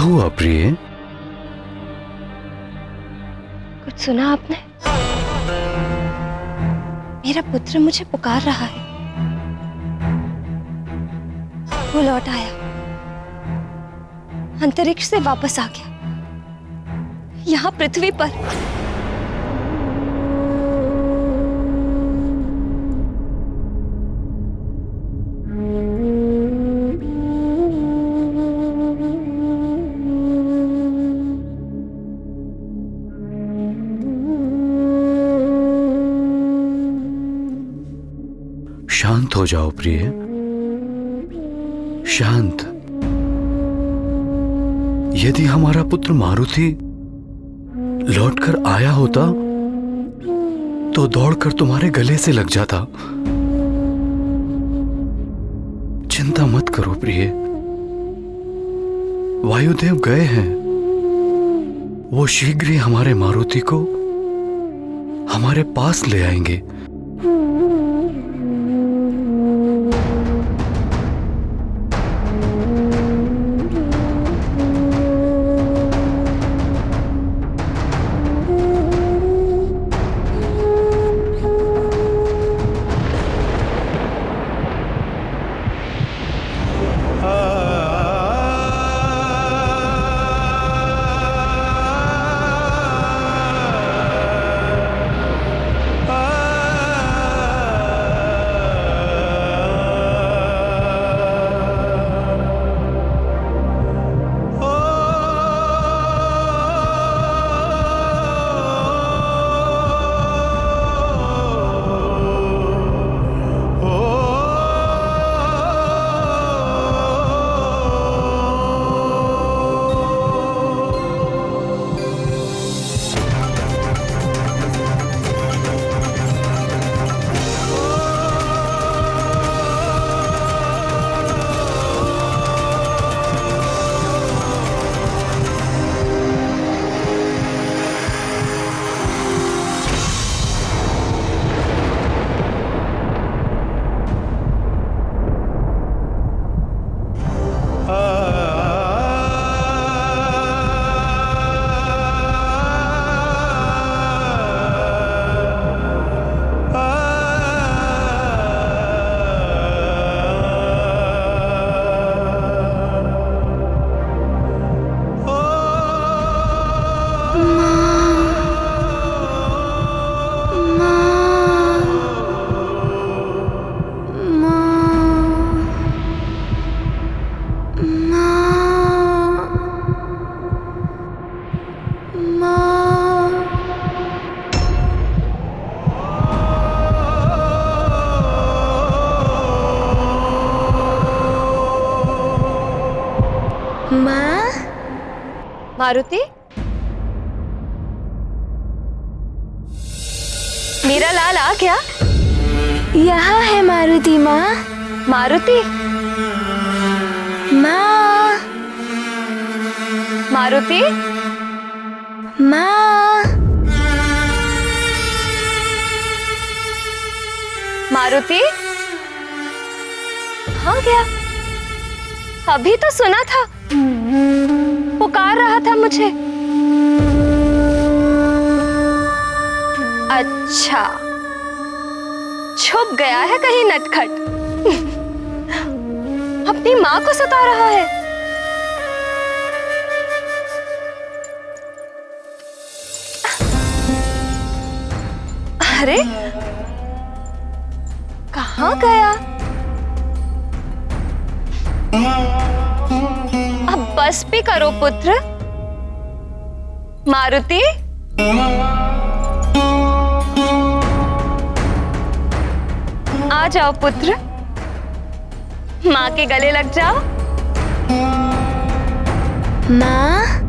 हुआ प्रिय? कुछ सुना आपने? मेरा पुत्र मुझे पुकार रहा है। वो लौट आया, अंतरिक्ष से वापस आ गया, यहाँ पृथ्वी पर। शांत हो जाओ प्रिय, शांत। यदि हमारा पुत्र मारुति लौटकर आया होता तो दौड़कर तुम्हारे गले से लग जाता। चिंता मत करो प्रिय, वायुदेव गए हैं। वो शीघ्र ही हमारे मारुति को हमारे पास ले आएंगे। मारुति, मेरा लाल आ गया। यहाँ है मारुति माँ। मारुति, माँ। मारुति, माँ। मारुति, कहाँ गया? अभी तो सुना था, पुकार रहा था मुझे। अच्छा, छुप गया है कहीं नटखट। अपनी माँ को सता रहा है। अरे, कहाँ गया? अब बस भी करो पुत्र। मारुति, आ जाओ पुत्र, माँ के गले लग जाओ। माँ।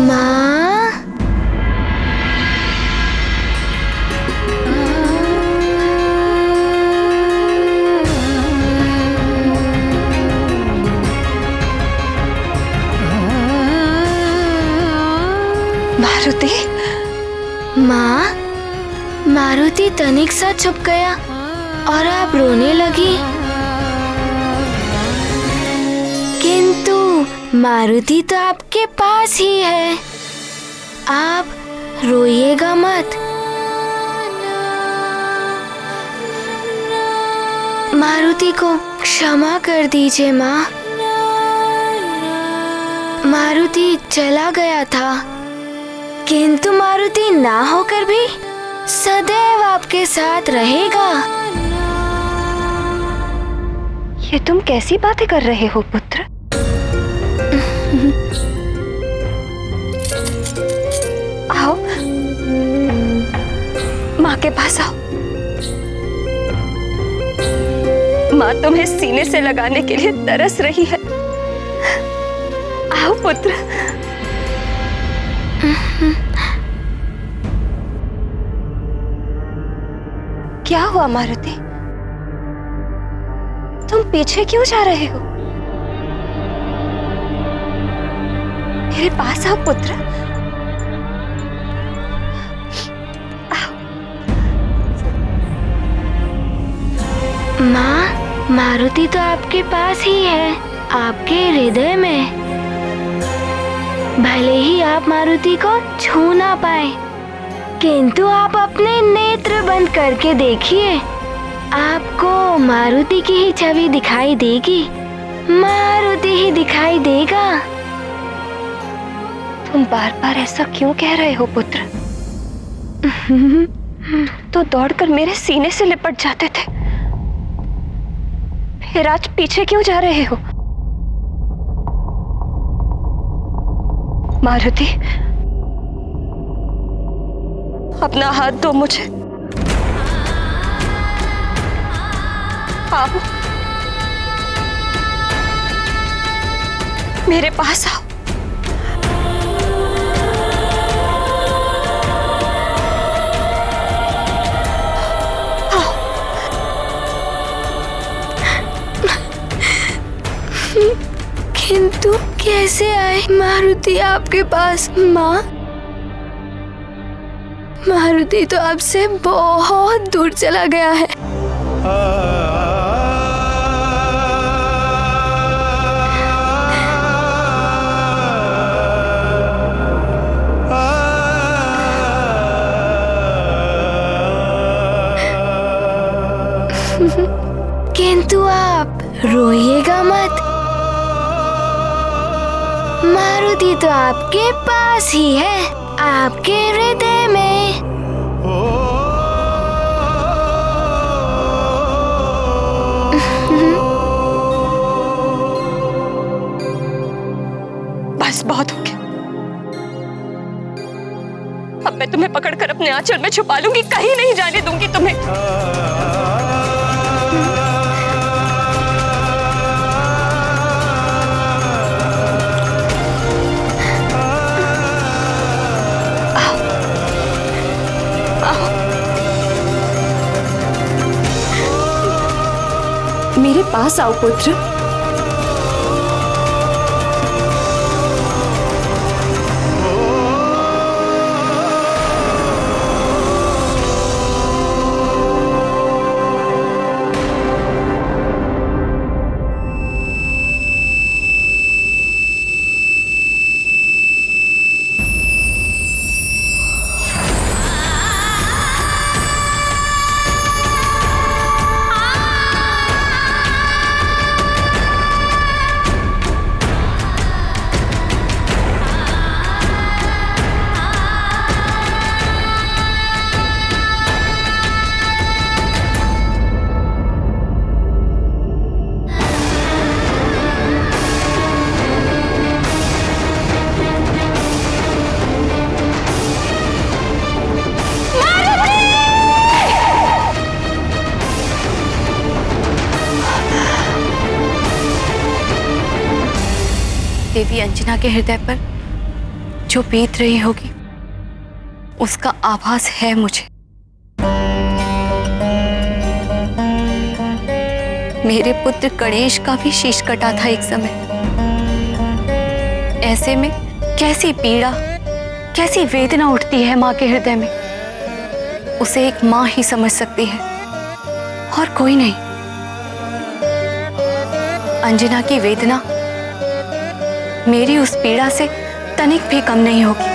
माँ। मारुति तनिक सा छुप गया और आप रोने लगी। किंतु मारुति तो आपके पास ही है, आप रोइएगा मत। मारुति को क्षमा कर दीजिए माँ। मारुति चला गया था, किंतु मारुति ना होकर भी सदैव आपके साथ रहेगा। ये तुम कैसी बातें कर रहे हो पुत्र? आओ, माँ के पास आओ। माँ तुम्हें सीने से लगाने के लिए तरस रही है। आओ पुत्र। क्या हुआ मारुति? तुम पीछे क्यों जा रहे हो? मेरे पास आओ पुत्र। माँ, मारुति तो आपके पास ही है, आपके हृदय में। भले ही आप मारुति को छू ना पाए, किंतु आप अपने नेत्र बंद करके देखिए, आपको मारुति की ही छवि दिखाई देगी। मारुति ही दिखाई देगा। तुम बार बार ऐसा क्यों कह रहे हो पुत्र? तो दौड़कर मेरे सीने से लिपट जाते थे, फिर आज पीछे क्यों जा रहे हो? मारुति, अपना हाथ दो मुझे। आओ, मेरे पास आओ। किंतु कैसे आए मारुति आपके पास माँ? मारुति तो आपसे बहुत दूर चला गया है। किंतु आप रोइएगा मत। मारुति तो आपके पास ही है, आपके हृदय में। बस बहुत हो गया। अब मैं तुम्हें पकड़कर अपने आंचल में छुपा लूंगी, कहीं नहीं जाने दूंगी तुम्हें। मेरे पास आओ पुत्र। देवी अंजना के हृदय पर जो बीत रही होगी, उसका आभास है मुझे। मेरे पुत्र गणेश का भी शीश कटा था एक समय। ऐसे में कैसी पीड़ा, कैसी वेदना उठती है माँ के हृदय में। उसे एक माँ ही समझ सकती है और कोई नहीं। अंजना की वेदना मेरी उस पीड़ा से तनिक भी कम नहीं होगी।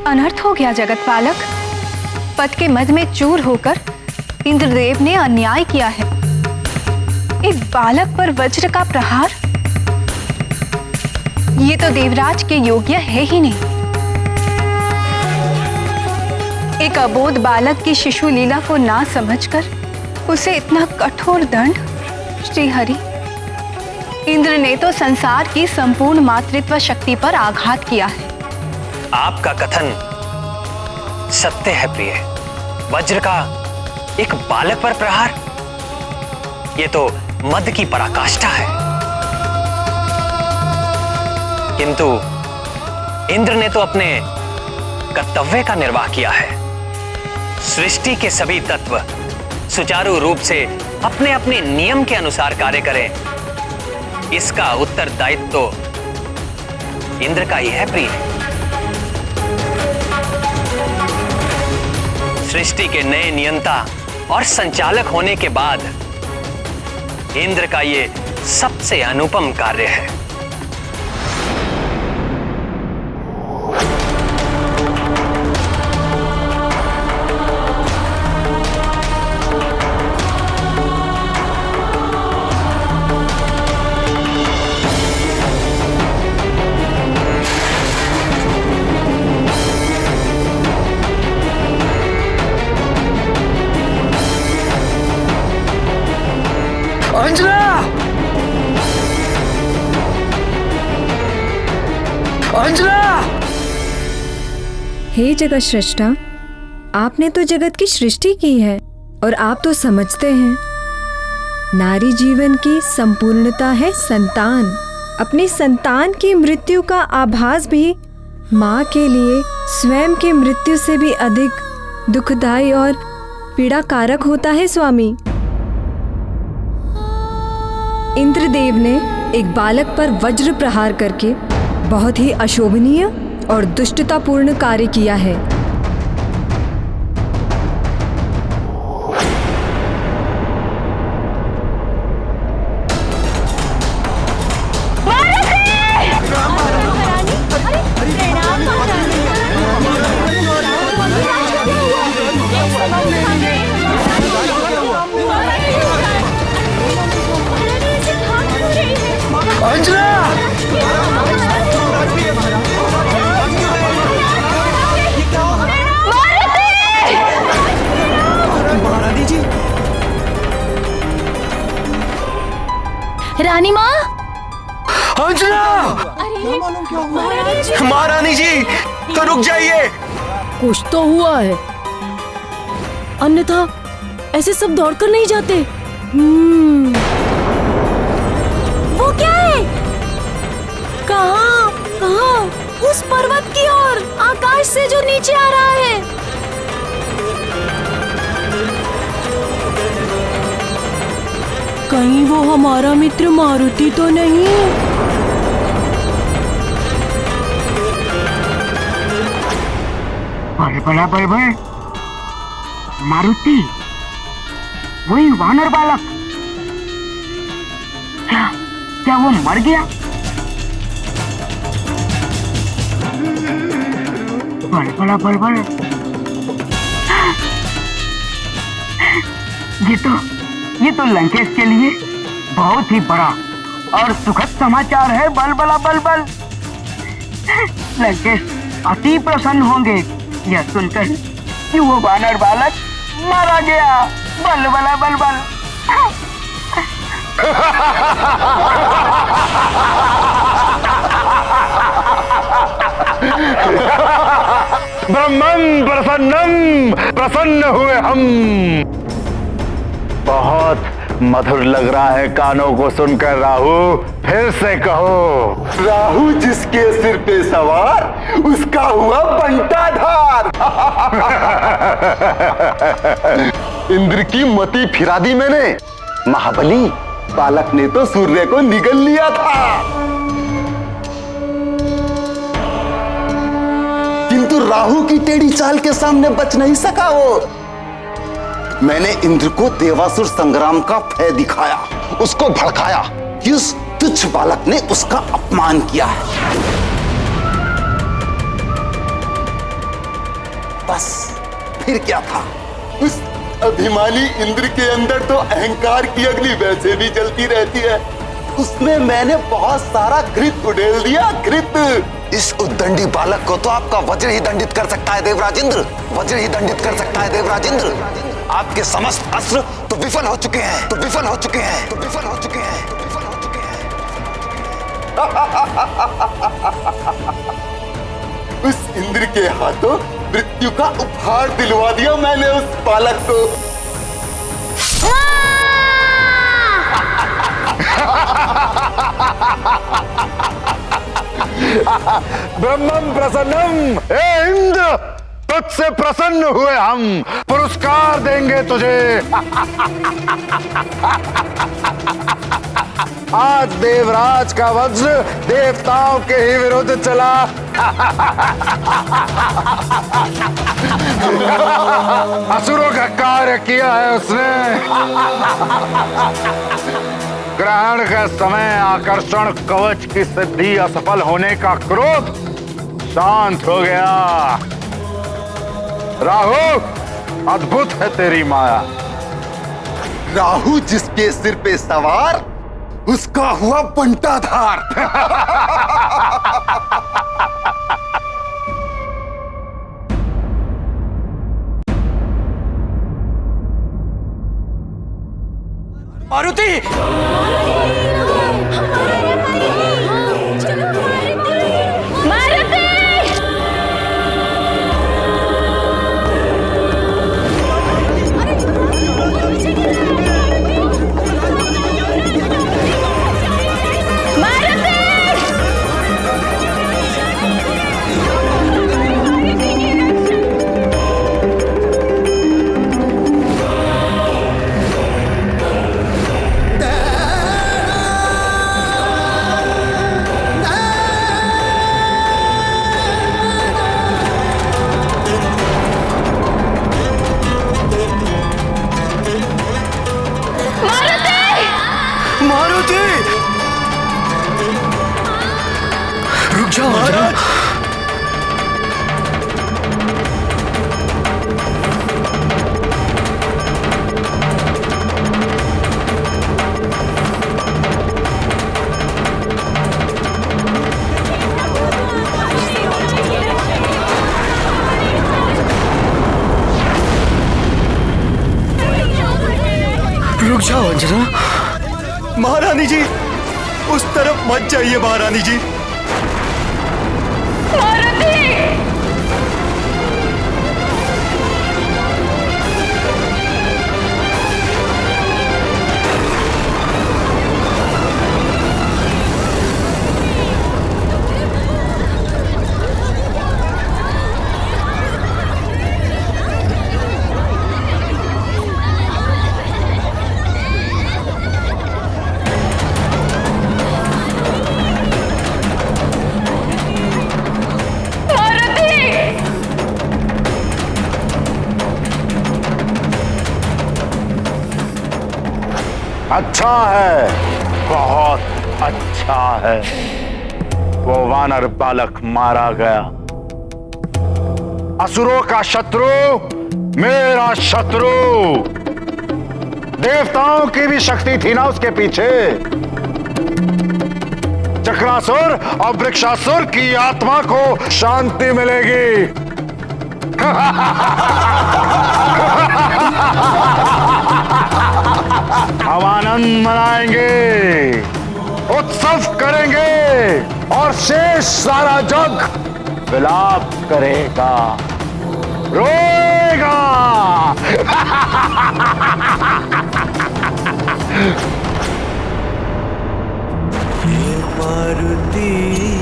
अनर्थ हो गया जगत पालक। पद के मद में चूर होकर इंद्रदेव ने अन्याय किया है। एक बालक पर वज्र का प्रहार, ये तो देवराज के योग्य है ही नहीं। एक अबोध बालक की शिशु लीला को ना समझकर उसे इतना कठोर दंड। श्रीहरि, इंद्र ने तो संसार की संपूर्ण मातृत्व शक्ति पर आघात किया है। आपका कथन सत्य है प्रिय। वज्र का एक बालक पर प्रहार, ये तो मद की पराकाष्ठा है। किंतु इंद्र ने तो अपने कर्तव्य का निर्वाह किया है। सृष्टि के सभी तत्व सुचारू रूप से अपने अपने नियम के अनुसार कार्य करें, इसका उत्तरदायित्व तो इंद्र का ही है प्रिय। सृष्टि के नए नियंता और संचालक होने के बाद इंद्र का ये सबसे अनुपम कार्य है। अंजना! अंजना! हे जगत सृष्टा, आपने तो जगत की सृष्टि की है और आप तो समझते हैं, नारी जीवन की संपूर्णता है संतान। अपनी संतान की मृत्यु का आभास भी माँ के लिए स्वयं की मृत्यु से भी अधिक दुखदायी और पीड़ाकारक होता है स्वामी। इंद्रदेव ने एक बालक पर वज्र प्रहार करके बहुत ही अशोभनीय और दुष्टतापूर्ण कार्य किया है। रानी माँ, अंजना! महारानी जी, तो रुक जाइए। कुछ तो हुआ है, अन्यथा ऐसे सब दौड़कर नहीं जाते। वो क्या है? कहाँ? कहाँ? उस पर्वत की ओर, आकाश से जो नीचे आ रहा है। कहीं वो हमारा मित्र मारुति तो नहीं? बलबला बलबल, मारुति, वही वानर बालक। क्या वो मर गया? बलबला बलबल, ये तो लंकेश के लिए बहुत ही बड़ा और सुखद समाचार है। बलबला बलबल, अति प्रसन्न होंगे यह सुनकर कि वो वानर बालक मारा गया। बल बला बल बल। ब्रह्मं प्रसन्नम, प्रसन्न हुए हम। बहुत मधुर लग रहा है कानों को सुनकर राहु। फिर से कहो। राहु जिसके सिर पे सवार उसका हुआ बंटाधार। इंद्र की मति फिरा दी मैंने। महाबली बालक ने तो सूर्य को निगल लिया था, किंतु राहु की टेढ़ी चाल के सामने बच नहीं सका वो। मैंने इंद्र को देवासुर संग्राम का भय दिखाया, उसको भड़काया कि उस तुच्छ बालक ने उसका अपमान किया है। बस फिर क्या था, उस अभिमानी इंद्र के अंदर तो अहंकार की अग्नि वैसे भी जलती रहती है। उसमें मैंने बहुत सारा घृत उड़ेल दिया, घृत। इस उद्दंडी बालक को तो आपका वज्र ही दंडित कर सकता है देवराज इंद्र, वज्र ही दंडित कर सकता है देवराज इंद्र। आपके समस्त अस्त्र तो विफल हो चुके हैं, तो विफल हो चुके हैं, तो विफल हो चुके हैं, तो विफल हो चुके हैं। उस इंद्र के हाथों मृत्यु का उपहार दिलवा दिया मैंने उस बालक को। ब्रह्मं प्रसन्नम। हे इंद्र, तुझसे प्रसन्न हुए हम, पुरस्कार देंगे तुझे। आज देवराज का वज्र देवताओं के ही विरुद्ध चला। असुरों का कार्य किया है उसने। ग्रहण के समय आकर्षण कवच की सिद्धि असफल होने का क्रोध शांत हो गया। राहु, अद्भुत है तेरी माया। राहु जिसके सिर पे सवार उसका हुआ बंटाधार। मारुति! रुक जाओ अंजना। महारानी जी, उस तरफ मत जाइए महारानी जी। अच्छा है, बहुत अच्छा है। वो वानर बालक मारा गया। असुरों का शत्रु मेरा शत्रु। देवताओं की भी शक्ति थी ना उसके पीछे। शक्रासुर और वृक्षासुर की आत्मा को शांति मिलेगी। हम आनंद मनाएंगे, उत्सव करेंगे और शेष सारा जग विलाप करेगा, रोएगा। ये मारुति,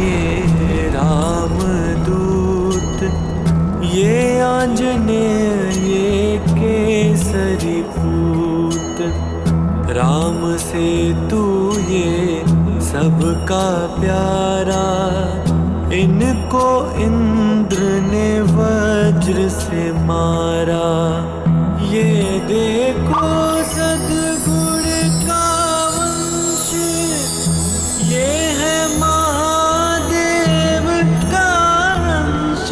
ये रामदूत, ये आंजनेय, ये केसरी पूत, राम से तू ये सबका प्यारा, इनको इंद्र ने वज्र से मारा। ये देखो सद्गुण का वंश, ये है महादेव का अंश,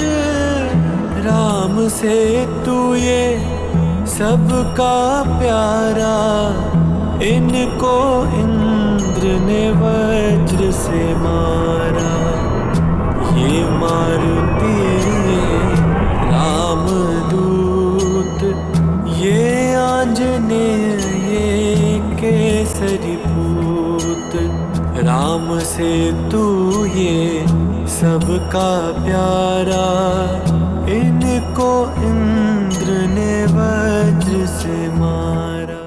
राम से तू ये सबका प्यारा, इनको इंद्र ने वज्र से मारा। ये मारुति, ये रामदूत, ये आंजनेय, ये केसरी पूत, राम से तू ये सबका प्यारा, इनको इंद्र ने वज्र से मारा।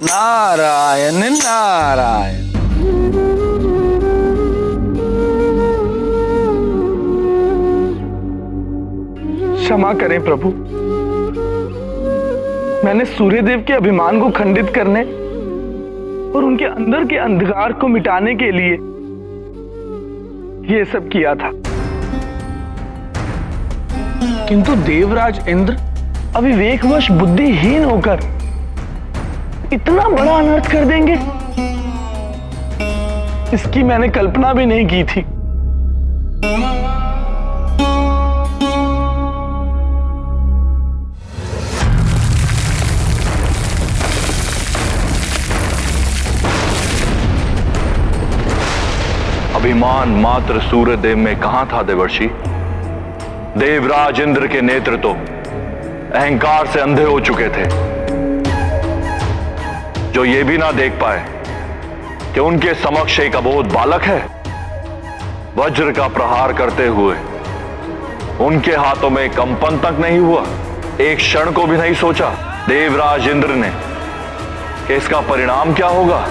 नारायण नारायण। क्षमा करें प्रभु, मैंने सूर्यदेव के अभिमान को खंडित करने और उनके अंदर के अंधकार को मिटाने के लिए ये सब किया था, किंतु देवराज इंद्र अविवेकवश बुद्धिहीन होकर इतना बड़ा अनर्थ कर देंगे, इसकी मैंने कल्पना भी नहीं की थी। अभिमान मात्र सूर्यदेव में कहां था देवर्षि? देवराज इंद्र के नेत्र तो अहंकार से अंधे हो चुके थे, जो ये भी ना देख पाए कि उनके समक्ष एक अबोध बालक है। वज्र का प्रहार करते हुए उनके हाथों में कंपन तक नहीं हुआ, एक क्षण को भी नहीं सोचा देवराज इंद्र ने कि इसका परिणाम क्या होगा।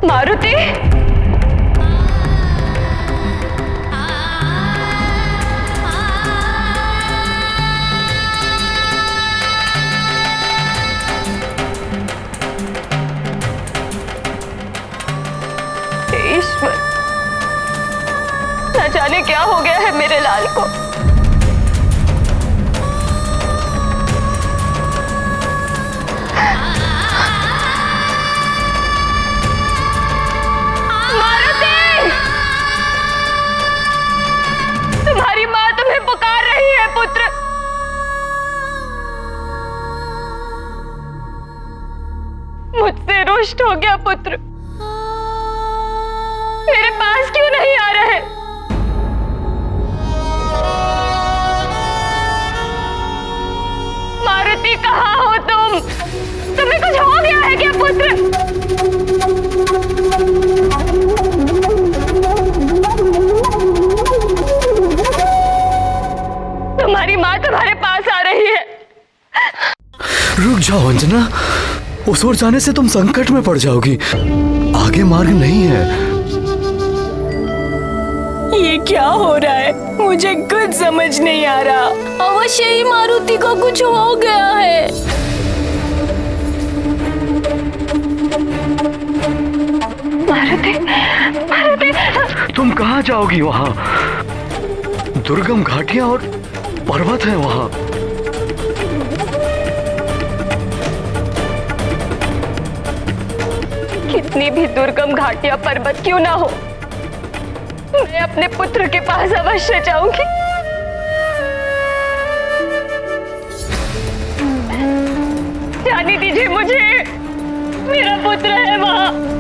मारुति, ईश्वर, न जाने क्या हो गया है मेरे लाल को। तुम्हारी माँ तुम्हें पुकार रही है पुत्र। मुझसे रुष्ट हो गया पुत्र, मेरे पास क्यों नहीं आ रहे? मारुति, कहाँ हो तुम? तुम्हें कुछ हो गया है क्या पुत्र? तुम्हारी माँ तुम्हारे पास आ रही है। रुक जाओ अंजना, उस ओर जाने से तुम संकट में पड़ जाओगी, आगे मार्ग नहीं है। ये क्या हो रहा है? मुझे कुछ समझ नहीं आ रहा। अवश्य ही मारुति को कुछ हो गया है। मारुति, मारुति, तुम कहाँ जाओगी? वहाँ दुर्गम घाटियां और पर्वत है वहाँ। कितनी भी दुर्गम घाटियां पर्वत क्यों ना हो, मैं अपने पुत्र के पास अवश्य जाऊंगी। दीजिए मुझे, मेरा पुत्र है वहाँ।